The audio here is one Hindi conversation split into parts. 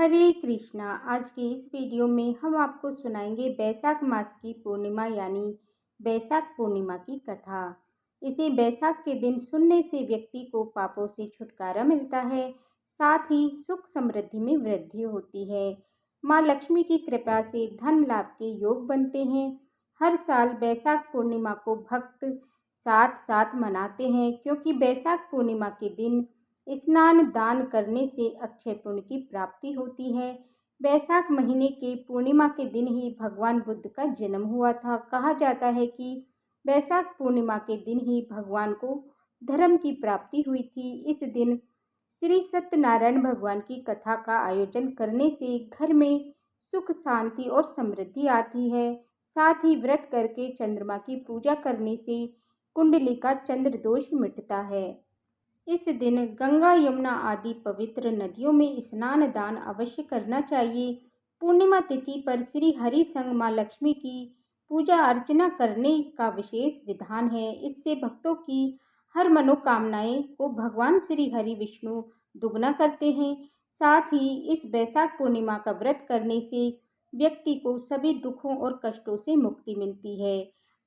हरे कृष्णा। आज के इस वीडियो में हम आपको सुनाएंगे बैसाख मास की पूर्णिमा यानी बैसाख पूर्णिमा की कथा। इसे बैसाख के दिन सुनने से व्यक्ति को पापों से छुटकारा मिलता है, साथ ही सुख समृद्धि में वृद्धि होती है। माँ लक्ष्मी की कृपा से धन लाभ के योग बनते हैं। हर साल बैसाख पूर्णिमा को भक्त साथ साथ मनाते हैं, क्योंकि बैसाख पूर्णिमा के दिन स्नान दान करने से अक्षय पुण्य की प्राप्ति होती है। बैसाख महीने के पूर्णिमा के दिन ही भगवान बुद्ध का जन्म हुआ था। कहा जाता है कि बैसाख पूर्णिमा के दिन ही भगवान को धर्म की प्राप्ति हुई थी। इस दिन श्री सत्यनारायण भगवान की कथा का आयोजन करने से घर में सुख शांति और समृद्धि आती है। साथ ही व्रत करके चंद्रमा की पूजा करने से कुंडली का चंद्र दोष मिटता है। इस दिन गंगा यमुना आदि पवित्र नदियों में स्नान दान अवश्य करना चाहिए। पूर्णिमा तिथि पर श्री हरि संग माँ लक्ष्मी की पूजा अर्चना करने का विशेष विधान है। इससे भक्तों की हर मनोकामनाएं को भगवान श्री हरि विष्णु दुगना करते हैं। साथ ही इस बैसाख पूर्णिमा का व्रत करने से व्यक्ति को सभी दुखों और कष्टों से मुक्ति मिलती है।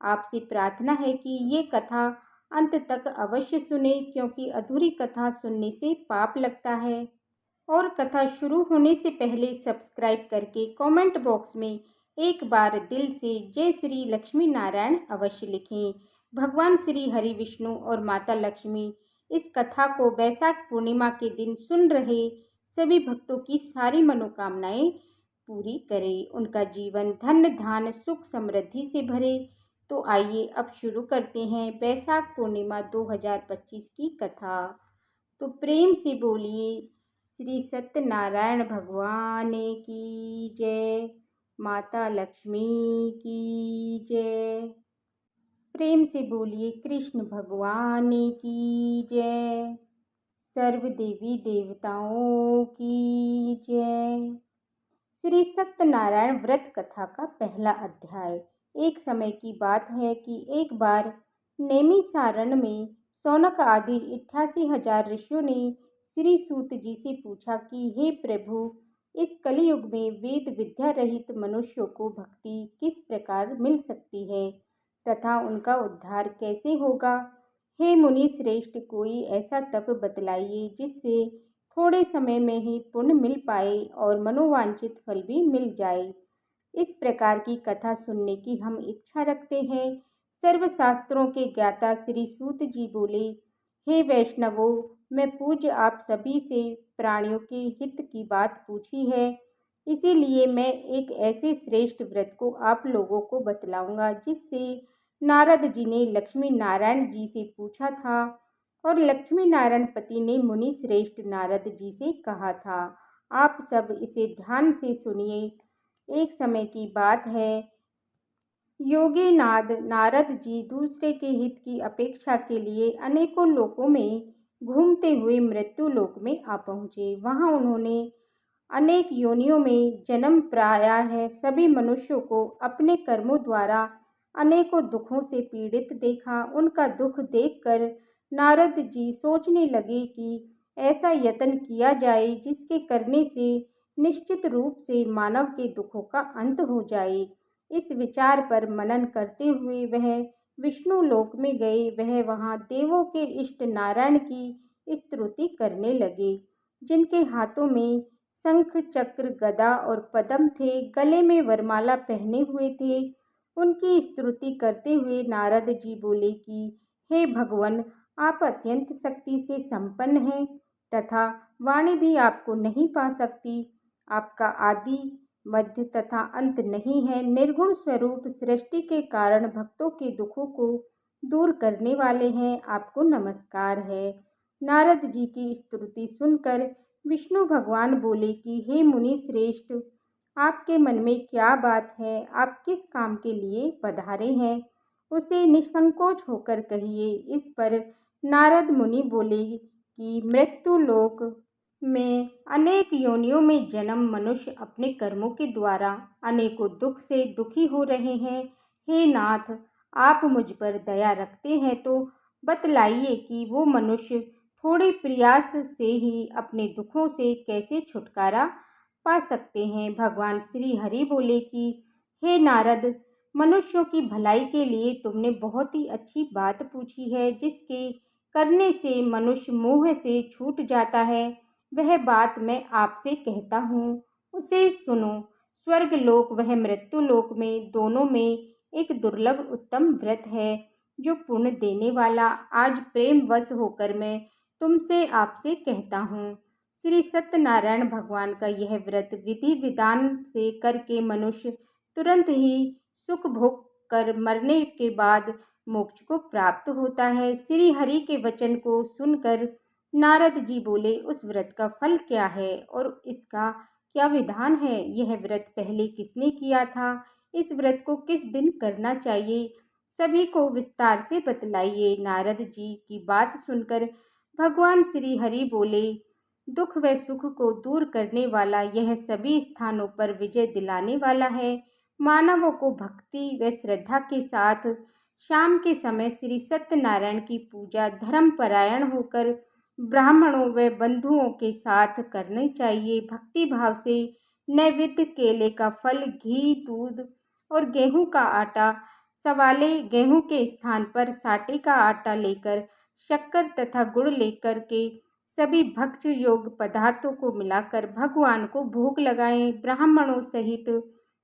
आपसे प्रार्थना है कि ये कथा अंत तक अवश्य सुने, क्योंकि अधूरी कथा सुनने से पाप लगता है। और कथा शुरू होने से पहले सब्सक्राइब करके कमेंट बॉक्स में एक बार दिल से जय श्री लक्ष्मी नारायण अवश्य लिखें। भगवान श्री हरि विष्णु और माता लक्ष्मी इस कथा को बैसाख पूर्णिमा के दिन सुन रहे सभी भक्तों की सारी मनोकामनाएं पूरी करें, उनका जीवन धन धान सुख समृद्धि से भरे। तो आइए अब शुरू करते हैं बैसाख पूर्णिमा 2025 की कथा। तो प्रेम से बोलिए श्री सत्यनारायण भगवान की जय, माता लक्ष्मी की जय। प्रेम से बोलिए कृष्ण भगवान की जय, सर्व देवी देवताओं की जय। श्री सत्यनारायण व्रत कथा का पहला अध्याय। एक समय की बात है कि एक बार नैमिषारण्य में शौनक आदि 88,000 ऋषियों ने श्री सूत जी से पूछा कि हे प्रभु, इस कलयुग में वेद विद्या रहित मनुष्यों को भक्ति किस प्रकार मिल सकती है तथा उनका उद्धार कैसे होगा। हे मुनि श्रेष्ठ, कोई ऐसा तप बतलाइए जिससे थोड़े समय में ही पुण्य मिल पाए और मनोवांछित फल भी मिल जाए। इस प्रकार की कथा सुनने की हम इच्छा रखते हैं। सर्वशास्त्रों के ज्ञाता श्री सूत जी बोले, हे वैष्णवों, मैं पूज्य आप सभी से प्राणियों के हित की बात पूछी है, इसीलिए मैं एक ऐसे श्रेष्ठ व्रत को आप लोगों को बतलाऊंगा जिससे नारद जी ने लक्ष्मी नारायण जी से पूछा था और लक्ष्मी नारायण पति ने मुनि श्रेष्ठ नारद जी से कहा था। आप सब इसे ध्यान से सुनिए। एक समय की बात है, योगी नारद जी दूसरे के हित की अपेक्षा के लिए अनेकों लोकों में घूमते हुए मृत्यु लोक में आ पहुँचे। वहाँ उन्होंने अनेक योनियों में जन्म पाया है। सभी मनुष्यों को अपने कर्मों द्वारा अनेकों दुखों से पीड़ित देखा। उनका दुख देखकर नारद जी सोचने लगे कि ऐसा यत्न किया जाए जिसके करने से निश्चित रूप से मानव के दुखों का अंत हो जाए। इस विचार पर मनन करते हुए वह विष्णु लोक में गए। वह वहाँ देवों के इष्ट नारायण की स्तुति करने लगे, जिनके हाथों में शंख चक्र गदा और पद्म थे, गले में वरमाला पहने हुए थे। उनकी स्तुति करते हुए नारद जी बोले कि हे भगवान, आप अत्यंत शक्ति से संपन्न हैं तथा वाणी भी आपको नहीं पा सकती। आपका आदि मध्य तथा अंत नहीं है। निर्गुण स्वरूप सृष्टि के कारण भक्तों के दुखों को दूर करने वाले हैं। आपको नमस्कार है। नारद जी की स्तुति सुनकर विष्णु भगवान बोले कि हे मुनि श्रेष्ठ, आपके मन में क्या बात है? आप किस काम के लिए पधारे हैं, उसे निसंकोच होकर कहिए। इस पर नारद मुनि बोले कि मृत्यु लोक में अनेक योनियों में जन्म मनुष्य अपने कर्मों के द्वारा अनेकों दुख से दुखी हो रहे हैं। हे नाथ, आप मुझ पर दया रखते हैं तो बतलाइए कि वो मनुष्य थोड़े प्रयास से ही अपने दुखों से कैसे छुटकारा पा सकते हैं। भगवान श्री हरि बोले कि हे नारद, मनुष्यों की भलाई के लिए तुमने बहुत ही अच्छी बात पूछी है, जिसके करने से मनुष्य मोह से छूट जाता है। वह बात मैं आपसे कहता हूँ, उसे सुनो। स्वर्ग लोक वह मृत्यु लोक में दोनों में एक दुर्लभ उत्तम व्रत है, जो पुण्य देने वाला। आज प्रेम वश होकर मैं तुमसे आपसे कहता हूँ। श्री सत्यनारायण भगवान का यह व्रत विधि विधान से करके मनुष्य तुरंत ही सुख भोग कर मरने के बाद मोक्ष को प्राप्त होता है। श्री हरि के वचन को सुनकर नारद जी बोले, उस व्रत का फल क्या है और इसका क्या विधान है? यह व्रत पहले किसने किया था? इस व्रत को किस दिन करना चाहिए? सभी को विस्तार से बतलाइए। नारद जी की बात सुनकर भगवान श्री हरि बोले, दुख व सुख को दूर करने वाला, यह सभी स्थानों पर विजय दिलाने वाला है। मानवों को भक्ति व श्रद्धा के साथ शाम के समय श्री सत्यनारायण की पूजा धर्मपरायण होकर ब्राह्मणों व बंधुओं के साथ करनी चाहिए। भक्ति भाव से नैवेद्य केले का फल, घी, दूध और गेहूं का आटा, सवाले गेहूं के स्थान पर साटे का आटा लेकर शक्कर तथा गुड़ लेकर के सभी भक्ष्य योग्य पदार्थों को मिलाकर भगवान को भोग लगाएं। ब्राह्मणों सहित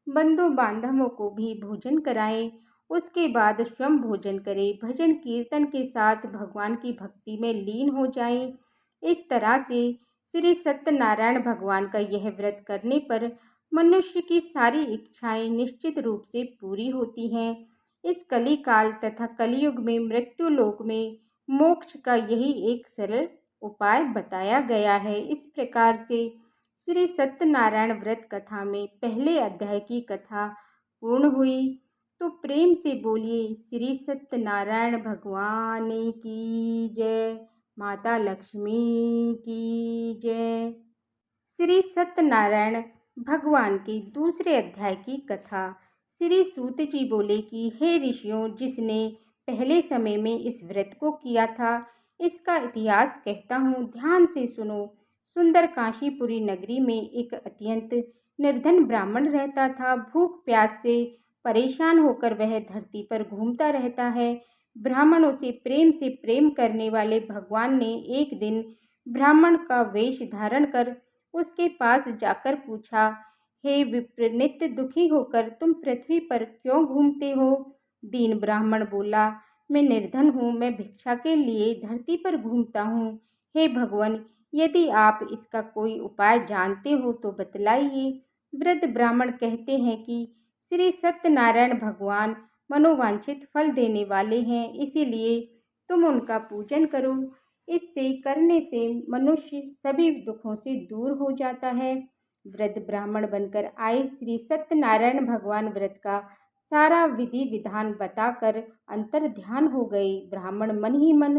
बंधु बांधवों को भी भोजन कराएं। उसके बाद स्वयं भोजन करें। भजन कीर्तन के साथ भगवान की भक्ति में लीन हो जाएं। इस तरह से श्री सत्यनारायण भगवान का यह व्रत करने पर मनुष्य की सारी इच्छाएं निश्चित रूप से पूरी होती हैं। इस कली काल तथा कलयुग में मृत्यु लोक में मोक्ष का यही एक सरल उपाय बताया गया है। इस प्रकार से श्री सत्यनारायण व्रत कथा में पहले अध्याय की कथा पूर्ण हुई। तो प्रेम से बोलिए श्री सत्यनारायण भगवान की जय, माता लक्ष्मी की जय। श्री सत्यनारायण भगवान के दूसरे अध्याय की कथा। श्री सूत जी बोले कि हे ऋषियों, जिसने पहले समय में इस व्रत को किया था, इसका इतिहास कहता हूँ, ध्यान से सुनो। सुंदर काशीपुरी नगरी में एक अत्यंत निर्धन ब्राह्मण रहता था। भूख प्यास से परेशान होकर वह धरती पर घूमता रहता है। ब्राह्मणों से प्रेम करने वाले भगवान ने एक दिन ब्राह्मण का वेश धारण कर उसके पास जाकर पूछा, हे विप्र, नित्य दुखी होकर तुम पृथ्वी पर क्यों घूमते हो? दीन ब्राह्मण बोला, मैं निर्धन हूँ, मैं भिक्षा के लिए धरती पर घूमता हूँ। हे भगवान, यदि आप इसका कोई उपाय जानते हो तो बतलाइए। वृद्ध ब्राह्मण कहते हैं कि श्री सत्यनारायण भगवान मनोवांछित फल देने वाले हैं, इसीलिए तुम उनका पूजन करो। इससे करने से मनुष्य सभी दुखों से दूर हो जाता है। वृद्ध ब्राह्मण बनकर आए श्री सत्यनारायण भगवान व्रत का सारा विधि विधान बताकर अंतर ध्यान हो गए। ब्राह्मण मन ही मन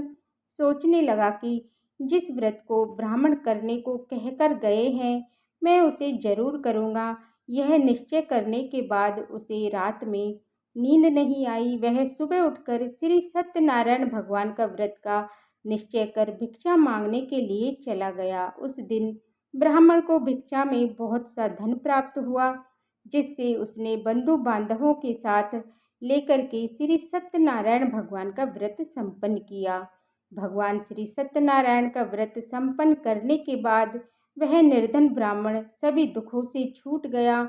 सोचने लगा कि जिस व्रत को ब्राह्मण करने को कहकर गए हैं, मैं उसे जरूर करूँगा। यह निश्चय करने के बाद उसे रात में नींद नहीं आई। वह सुबह उठकर श्री सत्यनारायण भगवान का व्रत का निश्चय कर भिक्षा मांगने के लिए चला गया। उस दिन ब्राह्मण को भिक्षा में बहुत सा धन प्राप्त हुआ, जिससे उसने बंधु बांधवों के साथ लेकर के श्री सत्यनारायण भगवान का व्रत संपन्न किया। भगवान श्री सत्यनारायण का व्रत संपन्न करने के बाद वह निर्धन ब्राह्मण सभी दुखों से छूट गया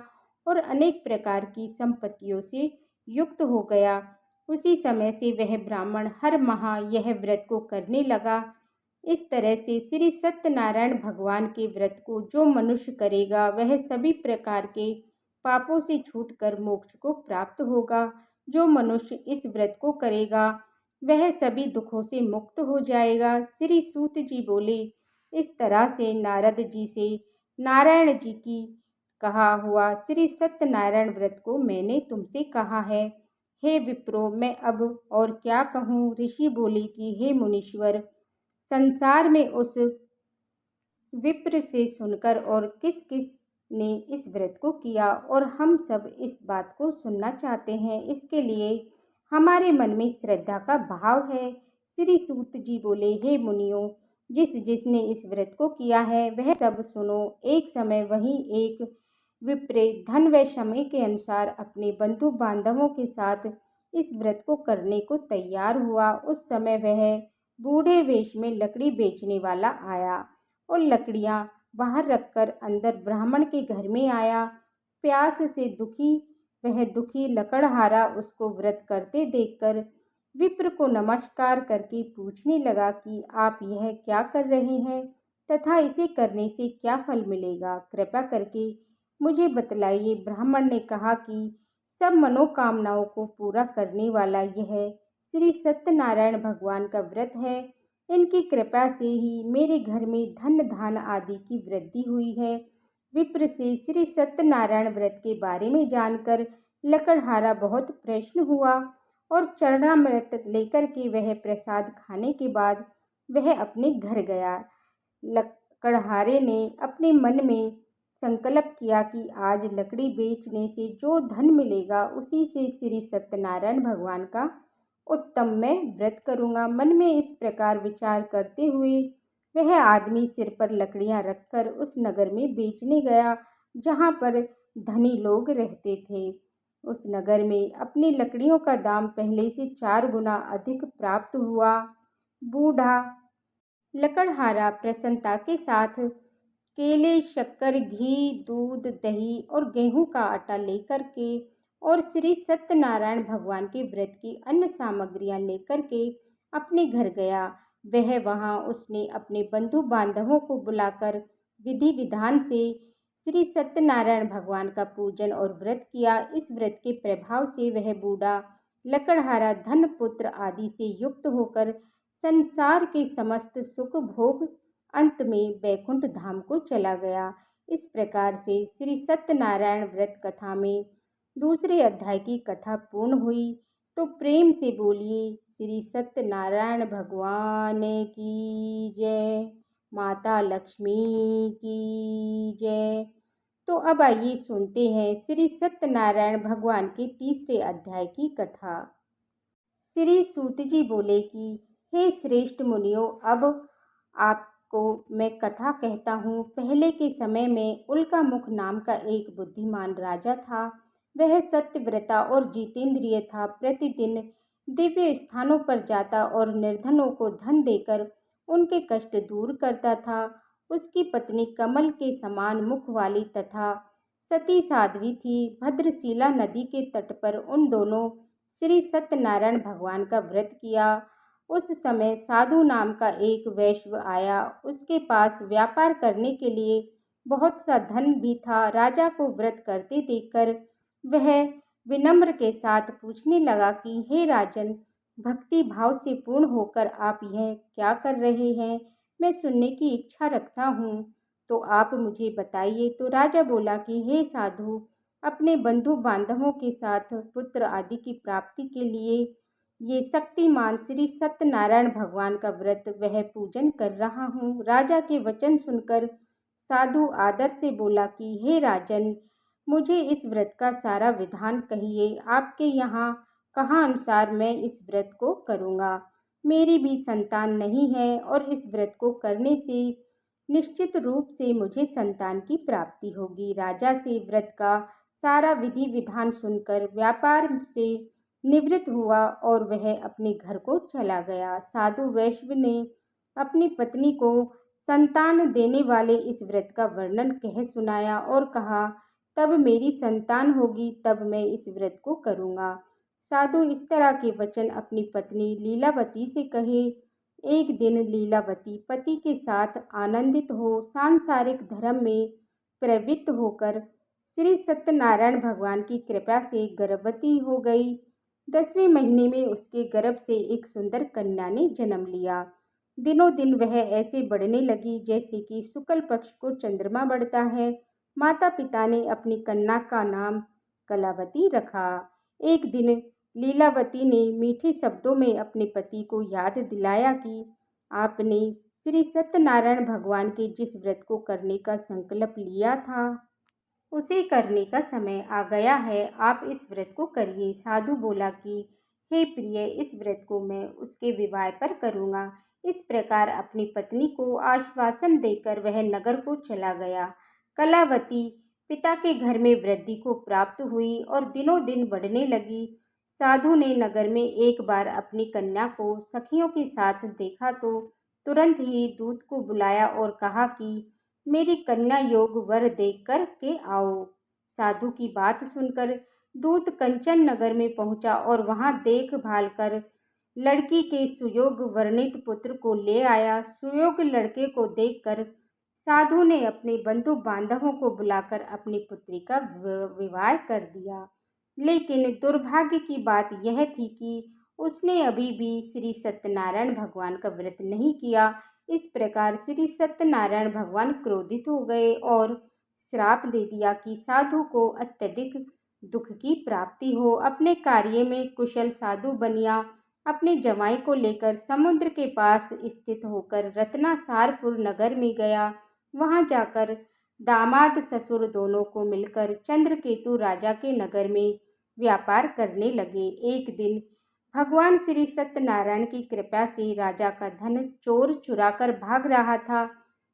और अनेक प्रकार की संपत्तियों से युक्त हो गया। उसी समय से वह ब्राह्मण हर माह यह व्रत को करने लगा। इस तरह से श्री सत्यनारायण भगवान के व्रत को जो मनुष्य करेगा, वह सभी प्रकार के पापों से छूटकर मोक्ष को प्राप्त होगा। जो मनुष्य इस व्रत को करेगा, वह सभी दुखों से मुक्त हो जाएगा। श्री सूत जी बोले, इस तरह से नारद जी से नारायण जी की कहा हुआ श्री सत्यनारायण व्रत को मैंने तुमसे कहा है। हे विप्रो, मैं अब और क्या कहूँ? ऋषि बोले कि हे मुनीश्वर, संसार में उस विप्र से सुनकर और किस किस ने इस व्रत को किया, और हम सब इस बात को सुनना चाहते हैं। इसके लिए हमारे मन में श्रद्धा का भाव है। श्री सूत जी बोले, हे मुनियों, जिसने इस व्रत को किया है वह सब सुनो। एक समय वहीं एक विप्र धन व समय के अनुसार अपने बंधु बांधवों के साथ इस व्रत को करने को तैयार हुआ। उस समय वह बूढ़े वेश में लकड़ी बेचने वाला आया और लकड़ियां बाहर रखकर अंदर ब्राह्मण के घर में आया। प्यास से वह दुखी लकड़हारा उसको व्रत करते देखकर विप्र को नमस्कार करके पूछने लगा कि आप यह क्या कर रहे हैं तथा इसे करने से क्या फल मिलेगा, कृपा करके मुझे बतलाइए। ब्राह्मण ने कहा कि सब मनोकामनाओं को पूरा करने वाला यह श्री सत्यनारायण भगवान का व्रत है। इनकी कृपा से ही मेरे घर में धन धान आदि की वृद्धि हुई है। विप्र से श्री सत्यनारायण व्रत के बारे में जानकर लकड़हारा बहुत प्रसन्न हुआ और चरणामृत लेकर के वह प्रसाद खाने के बाद वह अपने घर गया। लकड़हारे ने अपने मन में संकल्प किया कि आज लकड़ी बेचने से जो धन मिलेगा उसी से श्री सत्यनारायण भगवान का उत्तम मैं व्रत करूँगा। मन में इस प्रकार विचार करते हुए वह आदमी सिर पर लकड़ियां रखकर उस नगर में बेचने गया जहाँ पर धनी लोग रहते थे। उस नगर में अपनी लकड़ियों का दाम पहले से 4 गुना अधिक प्राप्त हुआ। बूढ़ा लकड़हारा प्रसन्नता के साथ केले, शक्कर, घी, दूध, दही और गेहूं का आटा लेकर के और श्री सत्यनारायण भगवान के व्रत की अन्य सामग्रियां लेकर के अपने घर गया। वहाँ उसने अपने बंधु बांधवों को बुलाकर विधि विधान से श्री सत्यनारायण भगवान का पूजन और व्रत किया। इस व्रत के प्रभाव से वह बूढ़ा लकड़हारा धन पुत्र आदि से युक्त होकर संसार के समस्त सुख भोग अंत में बैकुंठ धाम को चला गया। इस प्रकार से श्री सत्यनारायण व्रत कथा में दूसरे अध्याय की कथा पूर्ण हुई। तो प्रेम से बोलिए श्री सत्यनारायण भगवान की जय, माता लक्ष्मी की जय। तो अब आइए सुनते हैं श्री सत्यनारायण भगवान के तीसरे अध्याय की कथा। श्री सूत जी बोले कि हे श्रेष्ठ मुनियों, अब आपको मैं कथा कहता हूँ। पहले के समय में उल्कामुख नाम का एक बुद्धिमान राजा था। वह सत्यव्रता और जितेंद्रिय था। प्रतिदिन दिव्य स्थानों पर जाता और निर्धनों को धन देकर उनके कष्ट दूर करता था। उसकी पत्नी कमल के समान मुख वाली तथा सती साध्वी थी। भद्रशिला नदी के तट पर उन दोनों श्री सत्यनारायण भगवान का व्रत किया। उस समय साधु नाम का एक वैश्य आया। उसके पास व्यापार करने के लिए बहुत सा धन भी था। राजा को व्रत करते देखकर वह विनम्र के साथ पूछने लगा कि हे राजन, भक्ति भाव से पूर्ण होकर आप यह क्या कर रहे हैं? मैं सुनने की इच्छा रखता हूँ, तो आप मुझे बताइए। तो राजा बोला कि हे साधु, अपने बंधु बांधवों के साथ पुत्र आदि की प्राप्ति के लिए ये शक्तिमान श्री सत्यनारायण भगवान का व्रत वह पूजन कर रहा हूँ। राजा के वचन सुनकर साधु आदर से बोला कि हे राजन, मुझे इस व्रत का सारा विधान कहिए। आपके यहाँ कहाँ अनुसार मैं इस व्रत को करूँगा। मेरी भी संतान नहीं है और इस व्रत को करने से निश्चित रूप से मुझे संतान की प्राप्ति होगी। राजा से व्रत का सारा विधि विधान सुनकर व्यापार से निवृत्त हुआ और वह अपने घर को चला गया। साधु वैश्य ने अपनी पत्नी को संतान देने वाले इस व्रत का वर्णन कह सुनाया और कहा, तब मेरी संतान होगी तब मैं इस व्रत को करूँगा। साधु इस तरह के वचन अपनी पत्नी लीलावती से कहे। एक दिन लीलावती पति के साथ आनंदित हो सांसारिक धर्म में प्रवृत्त होकर श्री सत्यनारायण भगवान की कृपा से गर्भवती हो गई। 10वें महीने में उसके गर्भ से एक सुंदर कन्या ने जन्म लिया। दिनों दिन वह ऐसे बढ़ने लगी जैसे कि शुक्ल पक्ष को चंद्रमा बढ़ता है। माता पिता ने अपनी कन्या का नाम कलावती रखा। एक दिन लीलावती ने मीठे शब्दों में अपने पति को याद दिलाया कि आपने श्री सत्यनारायण भगवान के जिस व्रत को करने का संकल्प लिया था उसे करने का समय आ गया है। आप इस व्रत को करिए। साधु बोला कि हे प्रिय, इस व्रत को मैं उसके विवाह पर करूँगा। इस प्रकार अपनी पत्नी को आश्वासन देकर वह नगर को चला गया। कलावती पिता के घर में वृद्धि को प्राप्त हुई और दिनों दिन बढ़ने लगी। साधु ने नगर में एक बार अपनी कन्या को सखियों के साथ देखा तो तुरंत ही दूत को बुलाया और कहा कि मेरी कन्या योग वर देख कर के आओ। साधु की बात सुनकर दूत कंचन नगर में पहुंचा और वहां देखभाल कर लड़की के सुयोग वर्णित पुत्र को ले आया। सुयोग लड़के को देखकर साधु ने अपने बंधु बांधवों को बुलाकर अपनी पुत्री का विवाह कर दिया। लेकिन दुर्भाग्य की बात यह थी कि उसने अभी भी श्री सत्यनारायण भगवान का व्रत नहीं किया। इस प्रकार श्री सत्यनारायण भगवान क्रोधित हो गए और श्राप दे दिया कि साधु को अत्यधिक दुख की प्राप्ति हो। अपने कार्य में कुशल साधु बनिया अपने जमाई को लेकर समुद्र के पास स्थित होकर रत्नासारपुर नगर में गया। वहां जाकर दामाद ससुर दोनों को मिलकर चंद्रकेतु राजा के नगर में व्यापार करने लगे। एक दिन भगवान श्री सत्यनारायण की कृपा से राजा का धन चोर चुराकर भाग रहा था।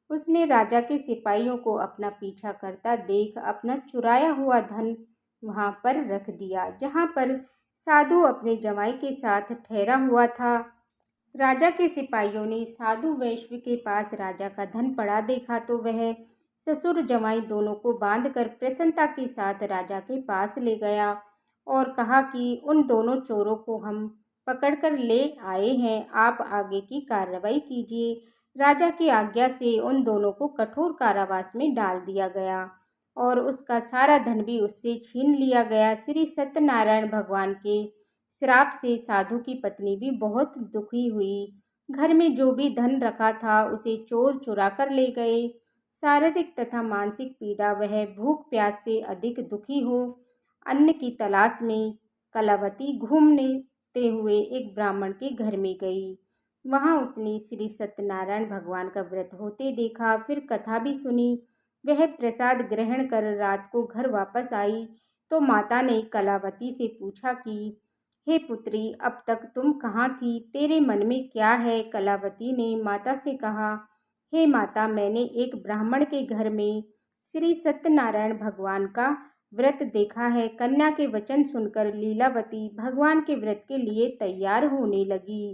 उसने राजा के सिपाहियों को अपना पीछा करता देख अपना चुराया हुआ धन वहां पर रख दिया, जहां पर साधु अपने जमाई के साथ ठहरा हुआ था। राजा के सिपाहियों ने साधु वैश्य के पास राजा का धन पड़ा देखा तो वह ससुर जमाई दोनों को बांधकर प्रसन्नता के साथ राजा के पास ले गया और कहा कि उन दोनों चोरों को हम पकड़कर ले आए हैं, आप आगे की कार्रवाई कीजिए। राजा की आज्ञा से उन दोनों को कठोर कारावास में डाल दिया गया और उसका सारा धन भी उससे छीन लिया गया। श्री सत्यनारायण भगवान के श्राप से साधु की पत्नी भी बहुत दुखी हुई। घर में जो भी धन रखा था उसे चोर चुरा कर ले गए। शारीरिक तथा मानसिक पीड़ा वह भूख प्यास से अधिक दुखी हो अन्न की तलाश में कलावती घूमते हुए एक ब्राह्मण के घर में गई। वहां उसने श्री सत्यनारायण भगवान का व्रत होते देखा, फिर कथा भी सुनी। वह प्रसाद ग्रहण कर रात को घर वापस आई तो माता ने कलावती से पूछा कि हे पुत्री, अब तक तुम कहाँ थी? तेरे मन में क्या है? कलावती ने माता से कहा, हे माता, मैंने एक ब्राह्मण के घर में श्री सत्यनारायण भगवान का व्रत देखा है। कन्या के वचन सुनकर लीलावती भगवान के व्रत के लिए तैयार होने लगी।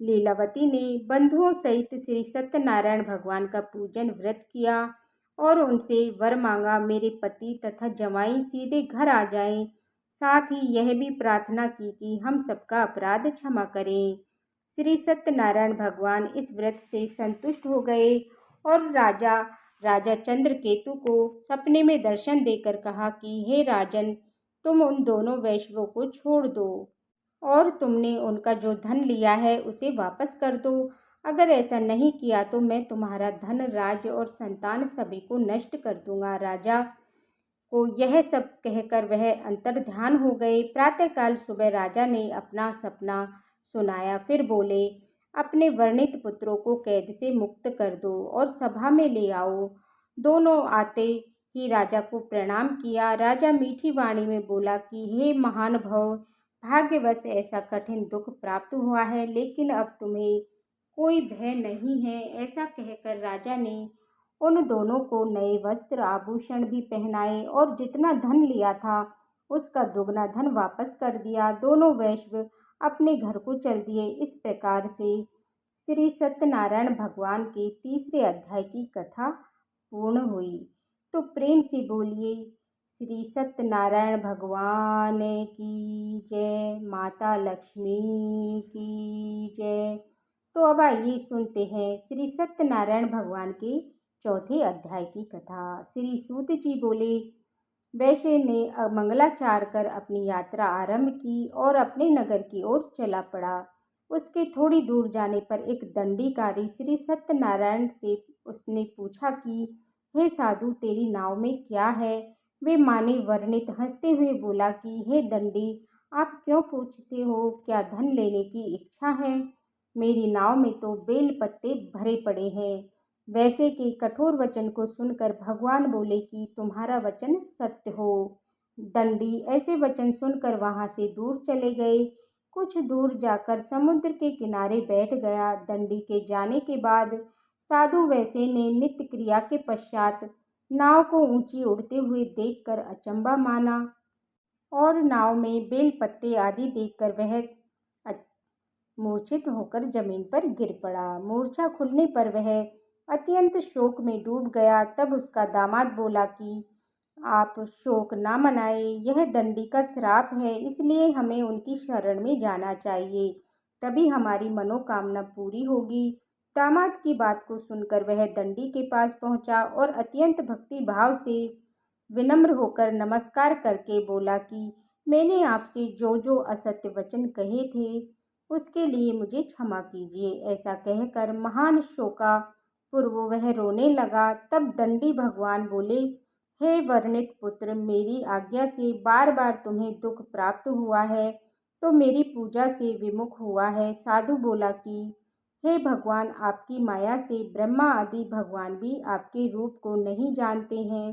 लीलावती ने बंधुओं सहित श्री सत्यनारायण भगवान का पूजन व्रत किया और उनसे वर मांगा, मेरे पति तथा जमाई सीधे घर आ जाएं। साथ ही यह भी प्रार्थना की कि हम सबका अपराध क्षमा करें। श्री सत्यनारायण भगवान इस व्रत से संतुष्ट हो गए और राजा चंद्रकेतु को सपने में दर्शन देकर कहा कि हे राजन, तुम उन दोनों वैश्यों को छोड़ दो और तुमने उनका जो धन लिया है उसे वापस कर दो। अगर ऐसा नहीं किया तो मैं तुम्हारा धन, राज्य और संतान सभी को नष्ट कर दूंगा। राजा को यह सब कहकर वह अंतर्ध्यान हो गए। प्रातःकाल सुबह राजा ने अपना सपना सुनाया, फिर बोले, अपने वर्णित पुत्रों को कैद से मुक्त कर दो और सभा में ले आओ। दोनों आते ही राजा को प्रणाम किया। राजा मीठी वाणी में बोला कि हे महानुभाव, भाग्यवश ऐसा कठिन दुख प्राप्त हुआ है, लेकिन अब तुम्हें कोई भय नहीं है। ऐसा कहकर राजा ने उन दोनों को नए वस्त्र आभूषण भी पहनाए और जितना धन लिया था उसका दुगना धन वापस कर दिया। दोनों वैश्य अपने घर को चल दिए। इस प्रकार से श्री सत्यनारायण भगवान के तीसरे अध्याय की कथा पूर्ण हुई। तो प्रेम से बोलिए श्री सत्यनारायण भगवान की जय, माता लक्ष्मी की जय। तो अब आइए सुनते हैं श्री सत्यनारायण भगवान के चौथे अध्याय की कथा। श्री सूत जी बोले, वैश्य ने मंगलाचार कर अपनी यात्रा आरंभ की और अपने नगर की ओर चला पड़ा। उसके थोड़ी दूर जाने पर एक दंडीकारी श्री सत्यनारायण से उसने पूछा कि हे साधु, तेरी नाव में क्या है? वे माने वर्णित हंसते हुए बोला कि हे दंडी, आप क्यों पूछते हो? क्या धन लेने की इच्छा है? मेरी नाव में तो बेल पत्ते भरे पड़े हैं। वैसे के कठोर वचन को सुनकर भगवान बोले कि तुम्हारा वचन सत्य हो। दंडी ऐसे वचन सुनकर वहां से दूर चले गए। कुछ दूर जाकर समुद्र के किनारे बैठ गया। दंडी के जाने के बाद साधु वैश्य ने नित्य क्रिया के पश्चात नाव को ऊंची उड़ते हुए देखकर अचंभा माना और नाव में बेल पत्ते आदि देखकर वह मूर्छित होकर जमीन पर गिर पड़ा। मूर्छा खुलने पर वह अत्यंत शोक में डूब गया। तब उसका दामाद बोला कि आप शोक ना मनाएं, यह दंडी का श्राप है, इसलिए हमें उनकी शरण में जाना चाहिए, तभी हमारी मनोकामना पूरी होगी। दामाद की बात को सुनकर वह दंडी के पास पहुंचा और अत्यंत भक्ति भाव से विनम्र होकर नमस्कार करके बोला कि मैंने आपसे जो जो असत्य वचन कहे थे उसके लिए मुझे क्षमा कीजिए। ऐसा कहकर महान शोकापूर्व वह रोने लगा। तब दंडी भगवान बोले, हे वर्णित पुत्र, मेरी आज्ञा से बार बार तुम्हें दुख प्राप्त हुआ है तो मेरी पूजा से विमुख हुआ है। साधु बोला कि हे भगवान, आपकी माया से ब्रह्मा आदि भगवान भी आपके रूप को नहीं जानते हैं,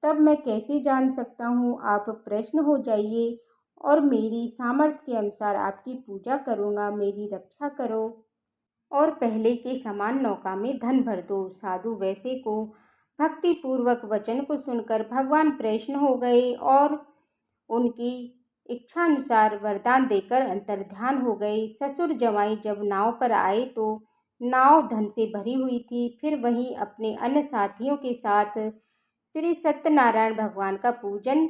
तब मैं कैसे जान सकता हूँ। आप प्रसन्न हो जाइए और मेरी सामर्थ्य के अनुसार आपकी पूजा करूँगा, मेरी रक्षा करो और पहले के समान नौका में धन भर दो। साधु वैश्य को भक्तिपूर्वक वचन को सुनकर भगवान प्रसन्न हो गए और उनकी इच्छानुसार वरदान देकर अंतर्ध्यान हो गए। ससुर जवाई जब नाव पर आए तो नाव धन से भरी हुई थी। फिर वहीं अपने अन्य साथियों के साथ श्री सत्यनारायण भगवान का पूजन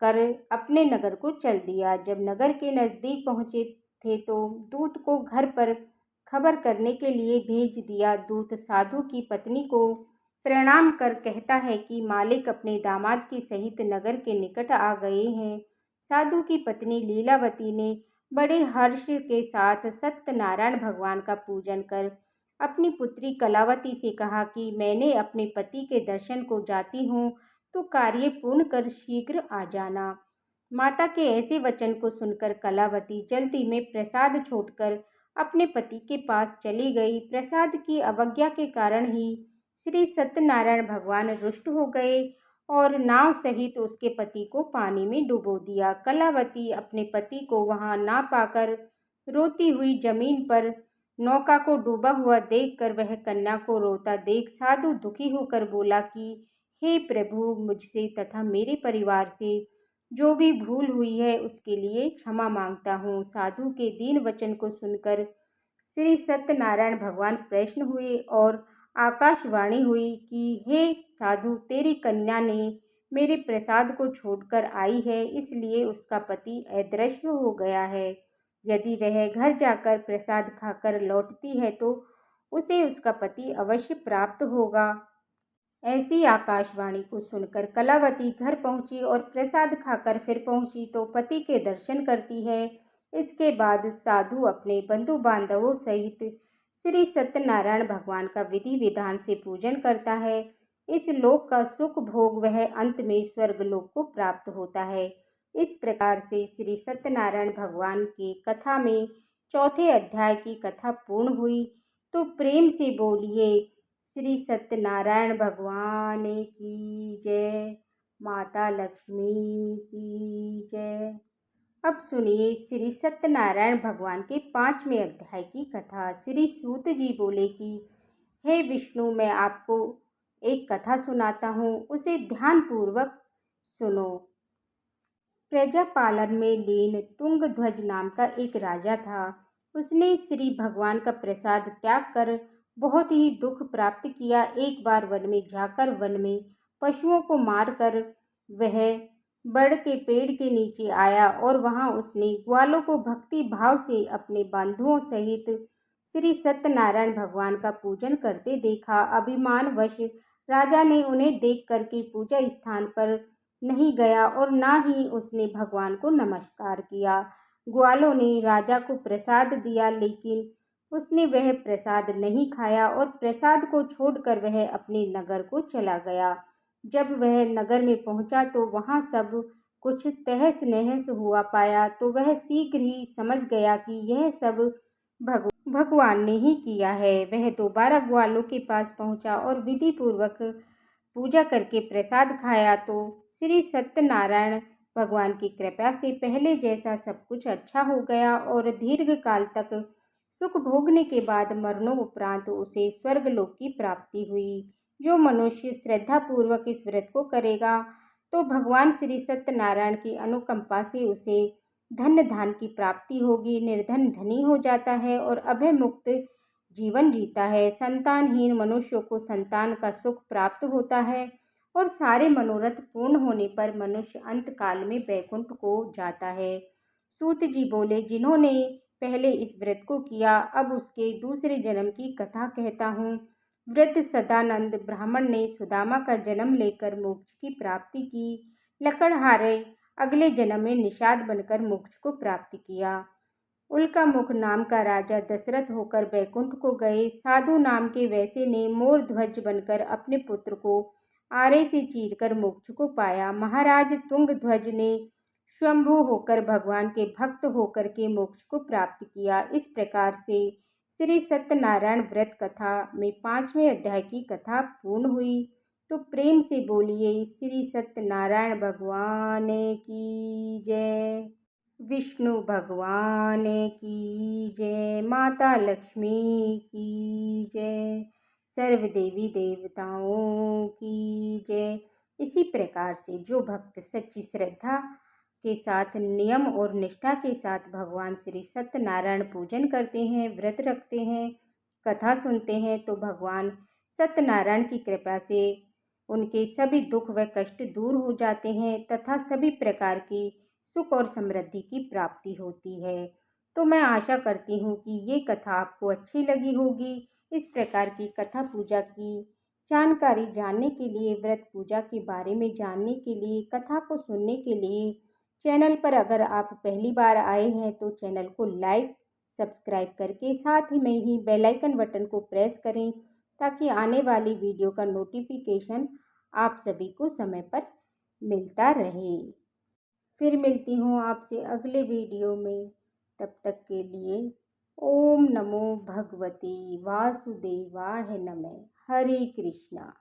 कर अपने नगर को चल दिया। जब नगर के नज़दीक पहुँचे थे तो दूत को घर पर खबर करने के लिए भेज दिया। दूत साधु की पत्नी को प्रणाम कर कहता है कि मालिक अपने दामाद के सहित नगर के निकट आ गए हैं। साधु की पत्नी लीलावती ने बड़े हर्ष के साथ सत्यनारायण भगवान का पूजन कर अपनी पुत्री कलावती से कहा कि मैंने अपने पति के दर्शन को जाती हूँ, तो कार्य पूर्ण कर शीघ्र आ जाना। माता के ऐसे वचन को सुनकर कलावती जल्दी में प्रसाद छोड़कर अपने पति के पास चली गई। प्रसाद की अवज्ञा के कारण ही श्री सत्यनारायण भगवान रुष्ट हो गए और नाव सहित उसके पति को पानी में डुबो दिया। कलावती अपने पति को वहां ना पाकर रोती हुई जमीन पर नौका को डूबा हुआ देखकर वह कन्या को रोता देख साधु दुखी होकर बोला कि हे प्रभु, मुझसे तथा मेरे परिवार से जो भी भूल हुई है उसके लिए क्षमा मांगता हूँ। साधु के दीन वचन को सुनकर श्री सत्यनारायण भगवान प्रसन्न हुए और आकाशवाणी हुई कि हे साधु, तेरी कन्या ने मेरे प्रसाद को छोड़कर आई है, इसलिए उसका पति अदृश्य हो गया है। यदि वह घर जाकर प्रसाद खाकर लौटती है तो उसे उसका पति अवश्य प्राप्त होगा। ऐसी आकाशवाणी को सुनकर कलावती घर पहुंची और प्रसाद खाकर फिर पहुंची तो पति के दर्शन करती है। इसके बाद साधु अपने बंधु बांधवों सहित श्री सत्यनारायण भगवान का विधि विधान से पूजन करता है। इस लोक का सुख भोग वह अंत में स्वर्ग लोक को प्राप्त होता है। इस प्रकार से श्री सत्यनारायण भगवान की कथा में चौथे अध्याय की कथा पूर्ण हुई। तो प्रेम से बोलिए श्री सत्यनारायण भगवान की जय, माता लक्ष्मी की जय। अब सुनिए श्री सत्यनारायण भगवान के 5वें अध्याय की कथा। श्री सूत जी बोले कि हे विष्णु, मैं आपको एक कथा सुनाता हूँ, उसे ध्यानपूर्वक सुनो। प्रजा पालन में लीन तुंगध्वज नाम का एक राजा था। उसने श्री भगवान का प्रसाद त्याग कर बहुत ही दुख प्राप्त किया। एक बार वन में जाकर वन में पशुओं को मारकर वह बड़ के पेड़ के नीचे आया और वहां उसने ग्वालों को भक्ति भाव से अपने बंधुओं सहित श्री सत्यनारायण भगवान का पूजन करते देखा। अभिमानवश राजा ने उन्हें देख करके पूजा स्थान पर नहीं गया और ना ही उसने भगवान को नमस्कार किया। ग्वालों ने राजा को प्रसाद दिया, लेकिन उसने वह प्रसाद नहीं खाया और प्रसाद को छोड़कर वह अपने नगर को चला गया। जब वह नगर में पहुंचा तो वहां सब कुछ तहस नहस हुआ पाया, तो वह शीघ्र ही समझ गया कि यह सब भगवान ने ही किया है। वह दोबारा ग्वालों के पास पहुंचा और विधि पूर्वक पूजा करके प्रसाद खाया तो श्री सत्यनारायण भगवान की कृपा से पहले जैसा सब कुछ अच्छा हो गया और दीर्घ काल तक सुख भोगने के बाद मरणोपरांत उसे स्वर्गलोक की प्राप्ति हुई। जो मनुष्य श्रद्धापूर्वक इस व्रत को करेगा तो भगवान श्री सत्यनारायण की अनुकंपा से उसे धन धान की प्राप्ति होगी, निर्धन धनी हो जाता है और अभय मुक्त जीवन जीता है। संतानहीन मनुष्यों को संतान का सुख प्राप्त होता है और सारे मनोरथ पूर्ण होने पर मनुष्य अंत काल में बैकुंठ को जाता है। सूत जी बोले, जिन्होंने पहले इस व्रत को किया अब उसके दूसरे जन्म की कथा कहता हूँ। वृद्ध सदानंद ब्राह्मण ने सुदामा का जन्म लेकर मोक्ष की प्राप्ति की। लकड़हारे अगले जन्म में निषाद बनकर मोक्ष को प्राप्त किया। उल्का मुख नाम का राजा दशरथ होकर बैकुंठ को गए। साधु नाम के वैसे ने मोर ध्वज बनकर अपने पुत्र को आरे से चीरकर मोक्ष को पाया। महाराज तुंग ध्वज ने स्वयंभू होकर भगवान के भक्त होकर के मोक्ष को प्राप्त किया। इस प्रकार से श्री सत्यनारायण व्रत कथा में 5वें अध्याय की कथा पूर्ण हुई। तो प्रेम से बोलिए श्री सत्यनारायण भगवान की जय, विष्णु भगवान की जय, माता लक्ष्मी की जय, सर्व देवी देवताओं की जय। इसी प्रकार से जो भक्त सच्ची श्रद्धा के साथ नियम और निष्ठा के साथ भगवान श्री सत्यनारायण पूजन करते हैं, व्रत रखते हैं, कथा सुनते हैं तो भगवान सत्यनारायण की कृपा से उनके सभी दुख व कष्ट दूर हो जाते हैं तथा सभी प्रकार की सुख और समृद्धि की प्राप्ति होती है। तो मैं आशा करती हूँ कि ये कथा आपको अच्छी लगी होगी। इस प्रकार की कथा पूजा की जानकारी जानने के लिए, व्रत पूजा के बारे में जानने के लिए, कथा को सुनने के लिए चैनल पर अगर आप पहली बार आए हैं तो चैनल को लाइक सब्सक्राइब करके साथ ही में ही बेल आइकन बटन को प्रेस करें ताकि आने वाली वीडियो का नोटिफिकेशन आप सभी को समय पर मिलता रहे। फिर मिलती हूँ आपसे अगले वीडियो में। तब तक के लिए ओम नमो भगवते वासुदेवाय नमः। हरे कृष्णा।